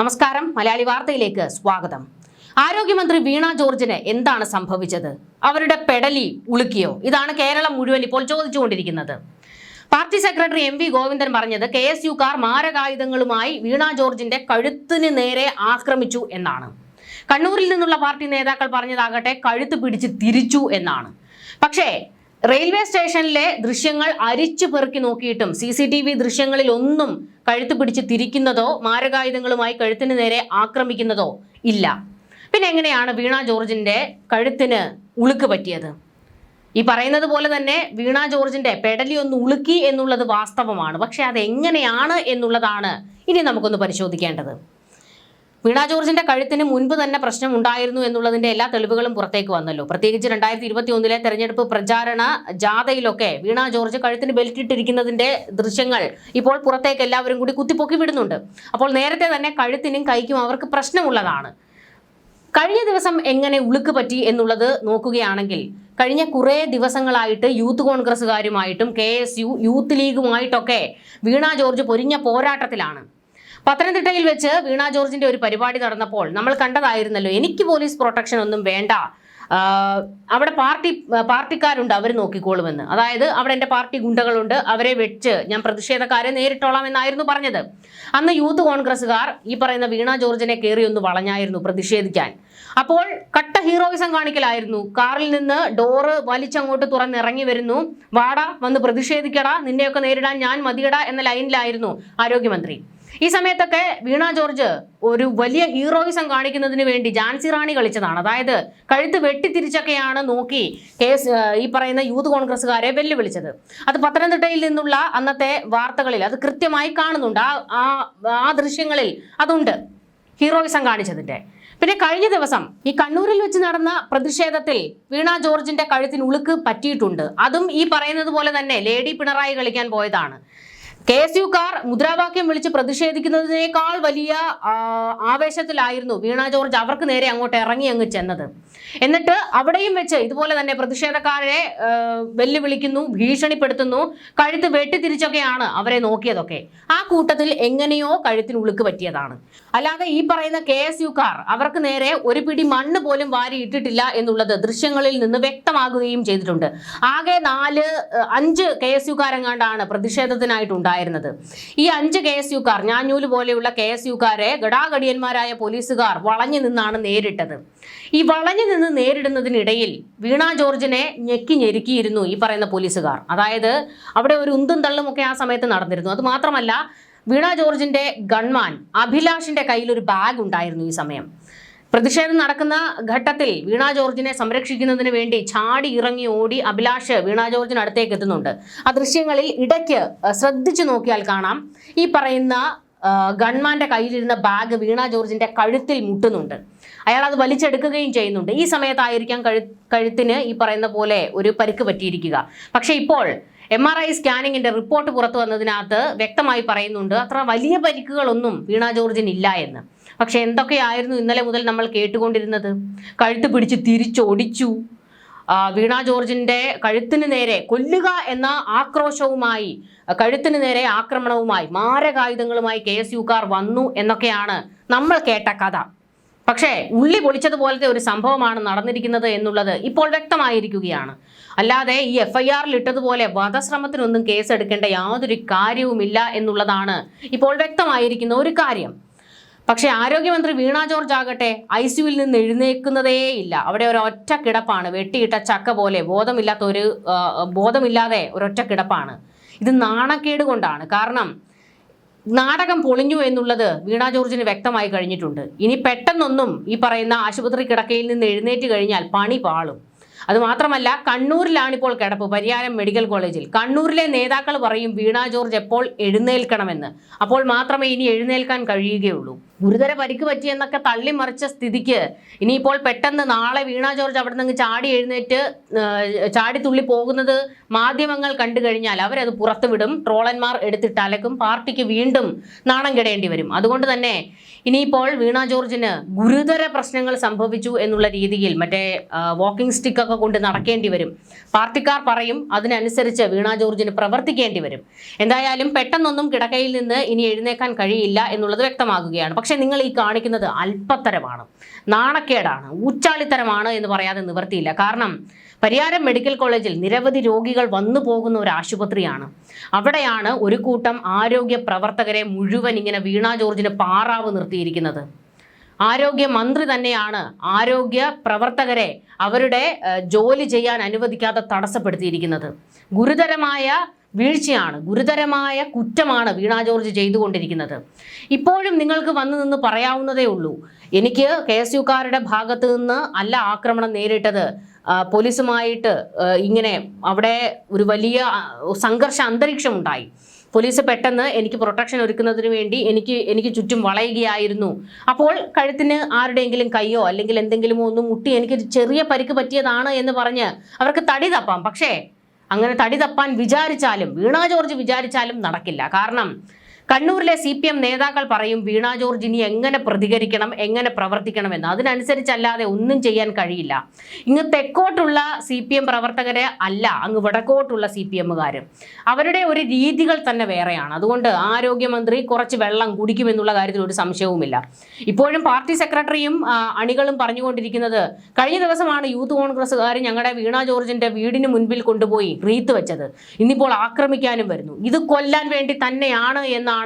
നമസ്കാരം, മലയാളി വാർത്തയിലേക്ക് സ്വാഗതം. ആരോഗ്യമന്ത്രി വീണ ജോർജിന് എന്താണ് സംഭവിച്ചത്? അവരുടെ പെടലി ഉളുക്കിയോ? ഇതാണ് കേരളം മുഴുവൻ ഇപ്പോൾ ചോദിച്ചുകൊണ്ടിരിക്കുന്നത്. Party secretary M V Govindan പറഞ്ഞത് KSUക്കാർ മാരകായുധങ്ങളുമായി വീണ ജോർജിന്റെ കഴുത്തിന് നേരെ ആക്രമിച്ചു എന്നാണ്. കണ്ണൂരിൽ നിന്നുള്ള പാർട്ടി നേതാക്കൾ പറഞ്ഞതാകട്ടെ കഴുത്ത് പിടിച്ച് തിരിച്ചു എന്നാണ്. പക്ഷേ റെയിൽവേ സ്റ്റേഷനിലെ ദൃശ്യങ്ങൾ അരിച്ചു പെറുക്കി നോക്കിയിട്ടും CCTV ദൃശ്യങ്ങളിൽ ഒന്നും കഴുത്ത് പിടിച്ച് തിരിക്കുന്നതോ മാരകായുധങ്ങളുമായി കഴുത്തിന് നേരെ ആക്രമിക്കുന്നതോ ഇല്ല. പിന്നെ എങ്ങനെയാണ് വീണ ജോർജിന്റെ കഴുത്തിന് ഉളുക്ക് പറ്റിയത്? ഈ പറയുന്നത് പോലെ തന്നെ വീണ ജോർജിന്റെ പെടലി ഒന്ന് ഉളുക്കി എന്നുള്ളത് വാസ്തവമാണ്. പക്ഷെ അതെങ്ങനെയാണ് എന്നുള്ളതാണ് ഇനി നമുക്കൊന്ന് പരിശോധിക്കേണ്ടത്. വീണ ജോർജിന്റെ കഴുത്തിന് മുൻപ് തന്നെ പ്രശ്നം ഉണ്ടായിരുന്നു എന്നുള്ളതിന്റെ എല്ലാ തെളിവുകളും പുറത്തേക്ക് വന്നല്ലോ. പ്രത്യേകിച്ച് 2021 തെരഞ്ഞെടുപ്പ് പ്രചാരണ ജാഥയിലൊക്കെ വീണ ജോർജ് കഴുത്തിന് ബെൽറ്റ് ഇട്ടിരിക്കുന്നതിന്റെ ദൃശ്യങ്ങൾ ഇപ്പോൾ പുറത്തേക്ക് എല്ലാവരും കൂടി കുത്തിപ്പൊക്കി വിടുന്നുണ്ട്. അപ്പോൾ നേരത്തെ തന്നെ കഴുത്തിനും കൈക്കും അവർക്ക് പ്രശ്നമുള്ളതാണ്. കഴിഞ്ഞ ദിവസം എങ്ങനെ ഉളുക്ക് പറ്റി എന്നുള്ളത് നോക്കുകയാണെങ്കിൽ കഴിഞ്ഞ കുറേ ദിവസങ്ങളായിട്ട് യൂത്ത് കോൺഗ്രസ്സുകാരുമായിട്ടും KSU യൂത്ത് ലീഗുമായിട്ടൊക്കെ വീണ ജോർജ് പൊരിഞ്ഞ പോരാട്ടത്തിലാണ്. പത്തനംതിട്ടയിൽ വെച്ച് വീണ ജോർജിന്റെ ഒരു പരിപാടി നടന്നപ്പോൾ നമ്മൾ കണ്ടതായിരുന്നല്ലോ, എനിക്ക് പോലീസ് പ്രൊട്ടക്ഷൻ ഒന്നും വേണ്ട, അവിടെ പാർട്ടിക്കാരുണ്ട്, അവർ നോക്കിക്കോളുമെന്ന്. അതായത് അവിടെ എൻ്റെ പാർട്ടി ഗുണ്ടകളുണ്ട്, അവരെ വെച്ച് ഞാൻ പ്രതിഷേധക്കാരെ നേരിട്ടോളാം എന്നായിരുന്നു പറഞ്ഞത്. അന്ന് യൂത്ത് കോൺഗ്രസ്സുകാർ ഈ പറയുന്ന വീണ ജോർജിനെ കയറി ഒന്ന് വളഞ്ഞായിരുന്നു പ്രതിഷേധിക്കാൻ. അപ്പോൾ കട്ട ഹീറോയിസം കാണിക്കലായിരുന്നു. കാറിൽ നിന്ന് ഡോറ് വലിച്ചങ്ങോട്ട് തുറന്നിറങ്ങി വരുന്നു, വാടാ വന്ന് പ്രതിഷേധിക്കടാ, നിന്നെയൊക്കെ നേരിടാൻ ഞാൻ മതിയടാ എന്ന ലൈനിലായിരുന്നു ആരോഗ്യമന്ത്രി. ഈ സമയത്തൊക്കെ വീണ ജോർജ് ഒരു വലിയ ഹീറോയിസം കാണിക്കുന്നതിന് വേണ്ടി ജാൻസി റാണി കളിച്ചതാണ്. അതായത് കഴുത്ത് വെട്ടിത്തിരിച്ചൊക്കെയാണ് നോക്കി ഈ പറയുന്ന യൂത്ത് കോൺഗ്രസ്സുകാരെ വെല്ലുവിളിച്ചത്. അത് പത്തനംതിട്ടയിൽ നിന്നുള്ള അന്നത്തെ വാർത്തകളിൽ അത് കൃത്യമായി കാണുന്നുണ്ട്. ആ ദൃശ്യങ്ങളിൽ അതുണ്ട് ഹീറോയിസം കാണിച്ചതിന്റെ. പിന്നെ കഴിഞ്ഞ ദിവസം ഈ കണ്ണൂരിൽ വെച്ച് നടന്ന പ്രതിഷേധത്തിൽ വീണ ജോർജിന്റെ കഴുത്തിന് ഉളുക്ക് പറ്റിയിട്ടുണ്ട്. അതും ഈ പറയുന്നത് പോലെ തന്നെ ലേഡി പിണറായി കളിക്കാൻ പോയതാണ്. KSUക്കാർ മുദ്രാവാക്യം വിളിച്ച് പ്രതിഷേധിക്കുന്നതിനേക്കാൾ വലിയ ആവേശത്തിലായിരുന്നു വീണ ജോർജ് അവർക്ക് നേരെ അങ്ങോട്ട് ഇറങ്ങി അങ്ങ് ചെന്നത്. എന്നിട്ട് അവിടെയും വെച്ച് ഇതുപോലെ തന്നെ പ്രതിഷേധക്കാരെ വെല്ലുവിളിക്കുന്നു, ഭീഷണിപ്പെടുത്തുന്നു, കഴുത്ത് വെട്ടിത്തിരിച്ചൊക്കെയാണ് അവരെ നോക്കിയതൊക്കെ. ആ കൂട്ടത്തിൽ എങ്ങനെയോ കഴുത്തിന് ഉളുക്ക് പറ്റിയതാണ്. അല്ലാതെ ഈ പറയുന്ന KSUക്കാർ അവർക്ക് നേരെ ഒരു പിടി മണ്ണ് പോലും വാരി ഇട്ടിട്ടില്ല എന്നുള്ളത് ദൃശ്യങ്ങളിൽ നിന്ന് വ്യക്തമാകുകയും ചെയ്തിട്ടുണ്ട്. ആകെ 5 KSUക്കാരെങ്ങാണ്ടാണ് പ്രതിഷേധത്തിനായിട്ടുണ്ടായിരുന്നത്. ഈ 5 KSUക്കാർ, ഞാഞ്ഞൂല് പോലെയുള്ള KSUക്കാരെ ഗടാഗടിയന്മാരായ പോലീസുകാർ വളഞ്ഞു നിന്നാണ് നേരിട്ടത്. ഈ വളഞ്ഞു നിന്ന് നേരിടുന്നതിനിടയിൽ വീണ ജോർജിനെ ഞെക്കി ഞെരുക്കിയിരുന്നു ഈ പറയുന്ന പോലീസുകാർ. അതായത് അവിടെ ഒരു ഉന്തും തള്ളും ഒക്കെ ആ സമയത്ത് നടന്നിരുന്നു. അത് മാത്രമല്ല, വീണ ജോർജിന്റെ ഗൺമാൻ അഭിലാഷിന്റെ കയ്യിൽ ഒരു ബാഗ് ഉണ്ടായിരുന്നു. ഈ സമയം പ്രതിഷേധം നടക്കുന്ന ഘട്ടത്തിൽ വീണ ജോർജിനെ സംരക്ഷിക്കുന്നതിന് വേണ്ടി ചാടി ഇറങ്ങി ഓടി അഭിലാഷ് വീണ ജോർജിന് അടുത്തേക്ക് എത്തുന്നുണ്ട്. ആ ദൃശ്യങ്ങളിൽ ഇടയ്ക്ക് ശ്രദ്ധിച്ചു നോക്കിയാൽ കാണാം ഈ പറയുന്ന ഗൺമാന്റെ കയ്യിലിരുന്ന ബാഗ് വീണ ജോർജിന്റെ കഴുത്തിൽ മുട്ടുന്നുണ്ട്. അയാൾ അത് വലിച്ചെടുക്കുകയും ചെയ്യുന്നുണ്ട്. ഈ സമയത്തായിരിക്കാം കഴുത്തിന് ഈ പറയുന്ന പോലെ ഒരു പരിക്ക് പറ്റിയിരിക്കുക. പക്ഷെ ഇപ്പോൾ MRI സ്കാനിങ്ങിന്റെ റിപ്പോർട്ട് പുറത്തു വന്നതിനകത്ത് വ്യക്തമായി പറയുന്നുണ്ട് അത്ര വലിയ പരിക്കുകളൊന്നും വീണ ജോർജിന് ഇല്ല എന്ന്. പക്ഷെ എന്തൊക്കെയായിരുന്നു ഇന്നലെ മുതൽ നമ്മൾ കേട്ടുകൊണ്ടിരുന്നത്? കഴുത്ത് പിടിച്ച് തിരിച്ചൊടിച്ചു, വീണ ജോർജിന്റെ കഴുത്തിന് നേരെ കൊല്ലുക എന്ന ആക്രോശവുമായി, കഴുത്തിന് നേരെ ആക്രമണവുമായി, മാരകായുധങ്ങളുമായി KSUക്കാർ വന്നു എന്നൊക്കെയാണ് നമ്മൾ കേട്ട കഥ. പക്ഷേ ഉള്ളി പൊളിച്ചതുപോലത്തെ ഒരു സംഭവമാണ് നടന്നിരിക്കുന്നത് എന്നുള്ളത് ഇപ്പോൾ വ്യക്തമായിരിക്കുകയാണ്. അല്ലാതെ ഈ FIRൽ ഇട്ടതുപോലെ വധശ്രമത്തിനൊന്നും കേസെടുക്കേണ്ട യാതൊരു കാര്യവുമില്ല എന്നുള്ളതാണ് ഇപ്പോൾ വ്യക്തമായിരിക്കുന്ന ഒരു കാര്യം. പക്ഷേ ആരോഗ്യമന്ത്രി വീണ ജോർജ് ആകട്ടെ ICUവിൽ നിന്ന് എഴുന്നേൽക്കുന്നതേയില്ല. അവിടെ ഒരൊറ്റ കിടപ്പാണ്, വെട്ടിയിട്ട ചക്ക പോലെ ബോധമില്ലാതെ ഒരൊറ്റ കിടപ്പാണ്. ഇത് നാണക്കേട് കൊണ്ടാണ്. കാരണം നാടകം പൊളിഞ്ഞു എന്നുള്ളത് വീണ ജോർജിന് വ്യക്തമായി കഴിഞ്ഞിട്ടുണ്ട്. ഇനി പെട്ടെന്നൊന്നും ഈ പറയുന്ന ആശുപത്രി കിടക്കയിൽ നിന്ന് എഴുന്നേറ്റ് കഴിഞ്ഞാൽ പണി പാളും. അതുമാത്രമല്ല, കണ്ണൂരിലാണിപ്പോൾ കിടപ്പ്, പരിയാരം മെഡിക്കൽ കോളേജിൽ. കണ്ണൂരിലെ നേതാക്കൾ പറയും വീണ ജോർജ് എപ്പോൾ എഴുന്നേൽക്കണമെന്ന്. അപ്പോൾ മാത്രമേ ഇനി എഴുന്നേൽക്കാൻ കഴിയുകയുള്ളൂ. ഗുരുതര പരിക്ക് പറ്റിയെന്നൊക്കെ തള്ളിമറിച്ച സ്ഥിതിക്ക് ഇനിയിപ്പോൾ പെട്ടെന്ന് നാളെ വീണ ജോർജ് അവിടെ നിന്ന് ചാടി എഴുന്നേറ്റ് ചാടിത്തുള്ളി പോകുന്നത് മാധ്യമങ്ങൾ കണ്ടു കഴിഞ്ഞാൽ അവരത് പുറത്തുവിടും, ട്രോളന്മാർ എടുത്തിട്ട് അലക്കും, പാർട്ടിക്ക് വീണ്ടും നാണം കെടേണ്ടി വരും. അതുകൊണ്ട് തന്നെ ഇനിയിപ്പോൾ വീണ ജോർജിന് ഗുരുതര പ്രശ്നങ്ങൾ സംഭവിച്ചു എന്നുള്ള രീതിയിൽ മറ്റേ വാക്കിംഗ് സ്റ്റിക്കൊക്കെ കൊണ്ട് നടക്കേണ്ടി വരും. പാർട്ടിക്കാർ പറയും, അതിനനുസരിച്ച് വീണ ജോർജിന് പ്രവർത്തിക്കേണ്ടി വരും. എന്തായാലും പെട്ടെന്നൊന്നും കിടക്കയിൽ നിന്ന് ഇനി എഴുന്നേക്കാൻ കഴിയില്ല എന്നുള്ളത് വ്യക്തമാകുകയാണ്. പക്ഷെ നിങ്ങൾ ഈ കാണിക്കുന്നത് അല്പത്തരമാണ്, നാണക്കേടാണ്, ഊച്ചാളിത്തരമാണ് എന്ന് പറയാതെ നിവർത്തിയില്ല. കാരണം പരിയാരം മെഡിക്കൽ കോളേജിൽ നിരവധി രോഗികൾ വന്നു പോകുന്ന ഒരു ആശുപത്രിയാണ്. അവിടെയാണ് ഒരു കൂട്ടം ആരോഗ്യ പ്രവർത്തകരെ മുഴുവൻ ഇങ്ങനെ വീണ ജോർജിന് പാറാവ് നിർത്തിയിരിക്കുന്നത്. ആരോഗ്യമന്ത്രി തന്നെയാണ് ആരോഗ്യ പ്രവർത്തകരെ അവരുടെ ജോലി ചെയ്യാൻ അനുവദിക്കാതെ തടസ്സപ്പെടുത്തിയിരിക്കുന്നത്. ഗുരുതരമായ വീഴ്ചയാണ്, ഗുരുതരമായ കുറ്റമാണ് വീണ ജോർജ് ചെയ്തുകൊണ്ടിരിക്കുന്നത്. ഇപ്പോഴും നിങ്ങൾക്ക് വന്നു നിന്ന് പറയാവുന്നതേ ഉള്ളൂ, എനിക്ക് KSUക്കാരുടെ ഭാഗത്ത് നിന്ന് അല്ല ആക്രമണം നേരിട്ടത്, പോലീസുമായിട്ട് ഇങ്ങനെ അവിടെ ഒരു വലിയ സംഘർഷ അന്തരീക്ഷം ഉണ്ടായി, പോലീസ് പെട്ടെന്ന് എനിക്ക് പ്രൊട്ടക്ഷൻ ഒരുക്കുന്നതിന് വേണ്ടി എനിക്ക് ചുറ്റും വളയുകയായിരുന്നു, അപ്പോൾ കഴുത്തിന് ആരുടെയെങ്കിലും കയ്യോ അല്ലെങ്കിൽ എന്തെങ്കിലുമോ ഒന്ന് മുട്ടി എനിക്ക് ചെറിയ പരിക്ക് പറ്റിയതാണ് എന്ന് പറഞ്ഞ് അവർക്ക് തടി തപ്പാം. പക്ഷേ അങ്ങനെ തടി തപ്പാൻ വിചാരിച്ചാലും വീണ ജോർജ് വിചാരിച്ചാലും നടക്കില്ല. കാരണം കണ്ണൂരിലെ CPM നേതാക്കൾ പറയും വീണ ജോർജ് ഇനി എങ്ങനെ പ്രതികരിക്കണം, എങ്ങനെ പ്രവർത്തിക്കണമെന്ന്. അതിനനുസരിച്ചല്ലാതെ ഒന്നും ചെയ്യാൻ കഴിയില്ല. ഇങ്ങ് തെക്കോട്ടുള്ള CPM പ്രവർത്തകരെ അല്ല, അങ്ങ് വടക്കോട്ടുള്ള CPMകാർ, അവരുടെ ഒരു രീതികൾ തന്നെ വേറെയാണ്. അതുകൊണ്ട് ആരോഗ്യമന്ത്രി കുറച്ച് വെള്ളം കുടിക്കുമെന്നുള്ള കാര്യത്തിൽ ഒരു സംശയവുമില്ല. ഇപ്പോഴും പാർട്ടി സെക്രട്ടറിയും അണികളും പറഞ്ഞുകൊണ്ടിരിക്കുന്നത്, കഴിഞ്ഞ ദിവസമാണ് യൂത്ത് കോൺഗ്രസ്സുകാർ ഞങ്ങളുടെ വീണ ജോർജിന്റെ വീടിന് മുൻപിൽ കൊണ്ടുപോയി റീത്ത് വെച്ചത്, ഇന്നിപ്പോൾ ആക്രമിക്കാനും വരുന്നു, ഇത് കൊല്ലാൻ വേണ്ടി തന്നെയാണ് എന്നാണ്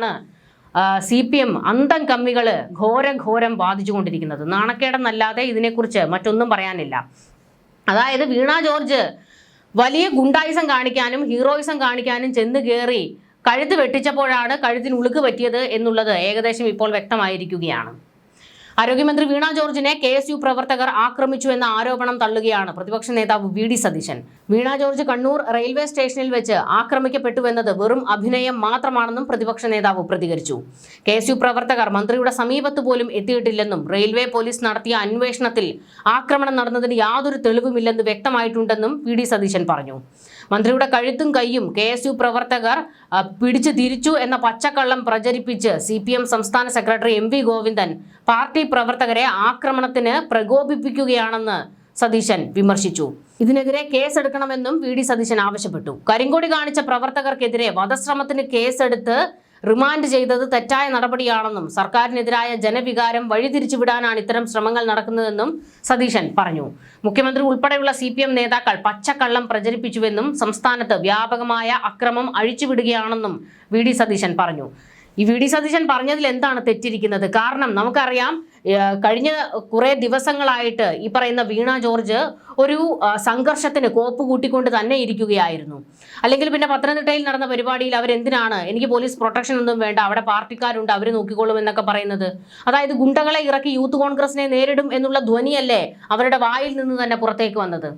CPM അന്തം കമ്മികൾ ഘോരം വാദിച്ചുകൊണ്ടിരിക്കുന്നത്. നാണക്കേടെന്നല്ലാതെ ഇതിനെക്കുറിച്ച് മറ്റൊന്നും പറയാനില്ല. അതായത് വീണ ജോർജ് വലിയ ഗുണ്ടായിസം കാണിക്കാനും ഹീറോയിസം കാണിക്കാനും ചെന്ന് കയറി കഴുത്ത് വെട്ടിച്ചപ്പോഴാണ് കഴുത്തിന് ഉളുക്ക് പറ്റിയത് എന്നുള്ളത് ഏകദേശം ഇപ്പോൾ വ്യക്തമായിരിക്കുകയാണ്. ആരോഗ്യമന്ത്രി വീണ ജോർജിനെ KSU പ്രവർത്തകർ ആക്രമിച്ചു എന്ന ആരോപണം തള്ളുകയാണ് പ്രതിപക്ഷ നേതാവ് VD സതീശൻ. വീണ ജോർജ് കണ്ണൂർ റെയിൽവേ സ്റ്റേഷനിൽ വെച്ച് ആക്രമിക്കപ്പെട്ടുവെന്നത് വെറും അഭിനയം മാത്രമാണെന്നും പ്രതിപക്ഷ നേതാവ് പ്രതികരിച്ചു. KSU പ്രവർത്തകർ മന്ത്രിയുടെ സമീപത്ത് പോലും എത്തിയിട്ടില്ലെന്നും റെയിൽവേ പോലീസ് നടത്തിയ അന്വേഷണത്തിൽ ആക്രമണം നടന്നതിന് യാതൊരു തെളിവുമില്ലെന്ന് വ്യക്തമായിട്ടുണ്ടെന്നും VD സതീശൻ പറഞ്ഞു. മന്ത്രിയുടെ കഴുത്തും കൈയും KSU പ്രവർത്തകർ പിടിച്ചു തിരിച്ചു എന്ന പച്ചക്കള്ളം പ്രചരിപ്പിച്ച് CPM സംസ്ഥാന സെക്രട്ടറി MV ഗോവിന്ദൻ പാർട്ടി പ്രവർത്തകരെ ആക്രമണത്തിന് പ്രകോപിപ്പിക്കുകയാണെന്ന് സതീശൻ വിമർശിച്ചു. ഇതിനെതിരെ കേസെടുക്കണമെന്നും VD സതീശൻ ആവശ്യപ്പെട്ടു. കരിങ്കൊടി കാണിച്ച പ്രവർത്തകർക്കെതിരെ വധശ്രമത്തിന് കേസെടുത്ത് റിമാൻഡ് ചെയ്തത് തെറ്റായ നടപടിയാണെന്നും സർക്കാരിനെതിരായ ജനവികാരം വഴിതിരിച്ചുവിടാനാണ് ഇത്തരം ശ്രമങ്ങൾ നടക്കുന്നതെന്നും സതീശൻ പറഞ്ഞു. മുഖ്യമന്ത്രി ഉൾപ്പെടെയുള്ള CPM നേതാക്കൾ പച്ചക്കള്ളം പ്രചരിപ്പിച്ചുവെന്നും സംസ്ഥാനത്ത് വ്യാപകമായ അക്രമം അഴിച്ചുവിടുകയാണെന്നും VD സതീശൻ പറഞ്ഞു. ഈ VD സതീശൻ പറഞ്ഞതിൽ എന്താണ് തെറ്റിരിക്കുന്നത്? കാരണം നമുക്കറിയാം, കഴിഞ്ഞ കുറെ ദിവസങ്ങളായിട്ട് ഈ പറയുന്ന വീണ ജോർജ് ഒരു സംഘർഷത്തിന് കോപ്പ് കൂട്ടിക്കൊണ്ട് തന്നെ ഇരിക്കുകയായിരുന്നു. അല്ലെങ്കിൽ പിന്നെ പത്തനംതിട്ടയിൽ നടന്ന പരിപാടിയിൽ അവരെന്തിനാണ് എനിക്ക് പോലീസ് പ്രൊട്ടക്ഷൻ ഒന്നും വേണ്ട, അവിടെ പാർട്ടിക്കാരുണ്ട്, അവർ നോക്കിക്കോളും എന്നൊക്കെ പറയുന്നത്? അതായത് ഗുണ്ടകളെ ഇറക്കി യൂത്ത് കോൺഗ്രസിനെ നേരിടും എന്നുള്ള ധ്വനിയല്ലേ അവരുടെ വായിൽ നിന്ന് തന്നെ പുറത്തേക്ക് വന്നത്.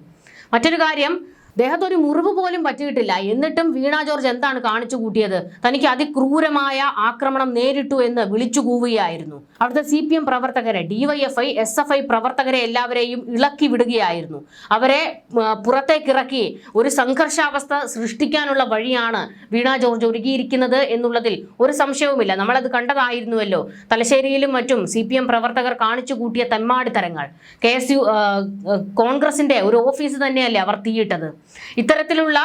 മറ്റൊരു കാര്യം, ദേഹത്തൊരു മുറിവ് പോലും പറ്റിയിട്ടില്ല, എന്നിട്ടും വീണ ജോർജ് എന്താണ് കാണിച്ചു കൂട്ടിയത്? തനിക്ക് അതിക്രൂരമായ ആക്രമണം നേരിട്ടു എന്ന് വിളിച്ചു കൂവുകയായിരുന്നു. അവിടുത്തെ CPM പ്രവർത്തകരെ, DYFI SFI പ്രവർത്തകരെ എല്ലാവരെയും ഇളക്കി വിടുകയായിരുന്നു. അവരെ പുറത്തേക്കിറക്കി ഒരു സംഘർഷാവസ്ഥ സൃഷ്ടിക്കാനുള്ള വഴിയാണ് വീണ ജോർജ് ഒരുക്കിയിരിക്കുന്നത് എന്നുള്ളതിൽ ഒരു സംശയവുമില്ല. നമ്മളത് കണ്ടതായിരുന്നുവല്ലോ. തലശ്ശേരിയിലും മറ്റും CPM പ്രവർത്തകർ കാണിച്ചു കൂട്ടിയ തെമ്മാടിത്തരങ്ങൾ. KSU കോൺഗ്രസിന്റെ ഒരു ഓഫീസ് തന്നെയല്ലേ അവർ തീയിട്ടത്. ഇത്തരത്തിലുള്ള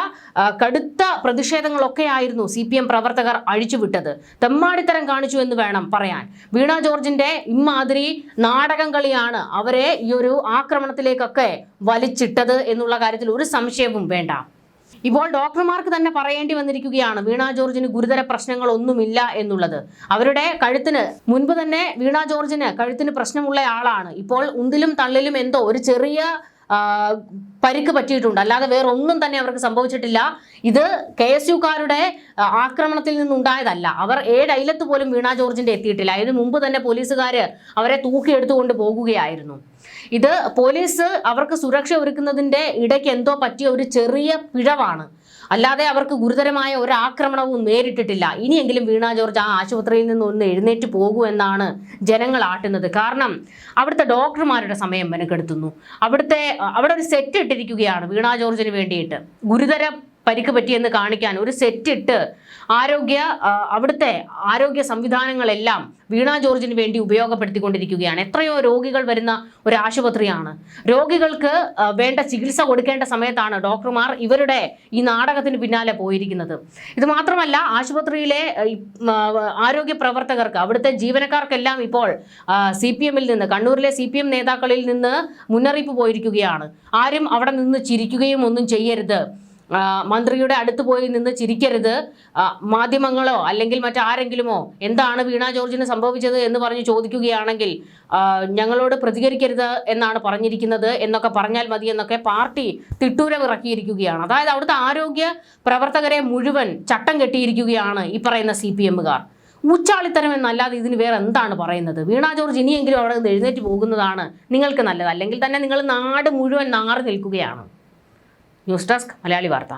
കടുത്ത പ്രതിഷേധങ്ങളൊക്കെ ആയിരുന്നു CPM പ്രവർത്തകർ അഴിച്ചുവിട്ടത്. തെമ്മാടിത്തരം കാണിച്ചു എന്ന് വേണം പറയാൻ. വീണ ജോർജിന്റെ ഇമ്മാതിരി നാടകം കളിയാണ് അവരെ ഈ ഒരു ആക്രമണത്തിലേക്കൊക്കെ വലിച്ചിട്ടത് എന്നുള്ള കാര്യത്തിൽ ഒരു സംശയവും വേണ്ട. ഇപ്പോൾ ഡോക്ടർമാർക്ക് തന്നെ പറയേണ്ടി വന്നിരിക്കുകയാണ് വീണ ജോർജിന് ഗുരുതര പ്രശ്നങ്ങളൊന്നുമില്ല എന്നുള്ളത്. അവരുടെ കഴുത്തിന് മുൻപ് തന്നെ വീണ ജോർജിന് കഴുത്തിന് പ്രശ്നമുള്ള ആളാണ്. ഇപ്പോൾ ഉന്തിലും തള്ളിലും എന്തോ ഒരു ചെറിയ പരിക്ക് പറ്റിയിട്ടുണ്ട്, അല്ലാതെ വേറൊന്നും തന്നെ അവർക്ക് സംഭവിച്ചിട്ടില്ല. ഇത് KSUക്കാരുടെ ആക്രമണത്തിൽ നിന്നുണ്ടായതല്ല. അവർ 7 അയലത്ത് പോലും വീണ ജോർജിന്റെ എത്തിയിട്ടില്ല. ഇതിന് മുമ്പ് തന്നെ പോലീസുകാർ അവരെ തൂക്കിയെടുത്തുകൊണ്ട് പോകുകയായിരുന്നു. ഇത് പോലീസ് അവർക്ക് സുരക്ഷ ഒരുക്കുന്നതിന്റെ ഇടയ്ക്ക് എന്തോ പറ്റിയ ഒരു ചെറിയ പിഴവാണ്, അല്ലാതെ അവർക്ക് ഗുരുതരമായ ഒരു ആക്രമണവും നേരിട്ടിട്ടില്ല. ഇനിയെങ്കിലും വീണ ജോർജ് ആ ആശുപത്രിയിൽ നിന്ന് ഒന്ന് എഴുന്നേറ്റ് പോകൂ എന്നാണ് ജനങ്ങൾ ആട്ടുന്നത്. കാരണം അവിടുത്തെ ഡോക്ടർമാരുടെ സമയം മെനക്കെടുത്തുന്നു. അവിടെ ഒരു സെറ്റ് ഇട്ടിരിക്കുകയാണ് വീണ ജോർജിന് വേണ്ടിയിട്ട്. ഗുരുതര പരിക്ക് പറ്റിയെന്ന് കാണിക്കാൻ ഒരു സെറ്റ് ഇട്ട് അവിടുത്തെ ആരോഗ്യ സംവിധാനങ്ങളെല്ലാം വീണ ജോർജിന് വേണ്ടി ഉപയോഗപ്പെടുത്തിക്കൊണ്ടിരിക്കുകയാണ്. എത്രയോ രോഗികൾ വരുന്ന ഒരു ആശുപത്രിയാണ്. രോഗികൾക്ക് വേണ്ട ചികിത്സ കൊടുക്കേണ്ട സമയത്താണ് ഡോക്ടർമാർ ഇവരുടെ ഈ നാടകത്തിന് പിന്നാലെ പോയിരിക്കുന്നത്. ഇത് മാത്രമല്ല, ആശുപത്രിയിലെ ആരോഗ്യ പ്രവർത്തകർക്ക്, അവിടുത്തെ ജീവനക്കാർക്കെല്ലാം ഇപ്പോൾ CPM-ൽ നിന്ന്, കണ്ണൂരിലെ CPM നേതാക്കളിൽ നിന്ന് മുന്നറിയിപ്പ് പോയിരിക്കുകയാണ്. ആരും അവിടെ നിന്ന് ചിരിക്കുകയും ഒന്നും ചെയ്യരുത്, മന്ത്രിയുടെ അടുത്ത് പോയി നിന്ന് ചിരിക്കരുത്, മാധ്യമങ്ങളോ അല്ലെങ്കിൽ മറ്റാരെങ്കിലുമോ എന്താണ് വീണ ജോർജിന് സംഭവിച്ചത് എന്ന് പറഞ്ഞ് ചോദിക്കുകയാണെങ്കിൽ ഞങ്ങളോട് പ്രതികരിക്കരുത് എന്നാണ് പറഞ്ഞിരിക്കുന്നത് എന്നൊക്കെ പറഞ്ഞാൽ മതി എന്നൊക്കെ പാർട്ടി തിട്ടൂരമിറക്കിയിരിക്കുകയാണ്. അതായത് അവിടുത്തെ ആരോഗ്യ പ്രവർത്തകരെ മുഴുവൻ ചട്ടം കെട്ടിയിരിക്കുകയാണ് ഈ പറയുന്ന CPM-കാർ. ഊച്ചാളിത്തരം എന്നല്ലാതെ ഇതിന് വേറെ എന്താണ് പറയുന്നത്? വീണ ജോർജ് ഇനിയെങ്കിലും അവിടെ നിന്ന് എഴുന്നേറ്റ് പോകുന്നതാണ് നിങ്ങൾക്ക് നല്ലത്. അല്ലെങ്കിൽ തന്നെ നിങ്ങൾ നാട് മുഴുവൻ നാറി നിൽക്കുകയാണ്. ന്യൂസ് ഡെസ്ക് മലയാളി വാർത്ത.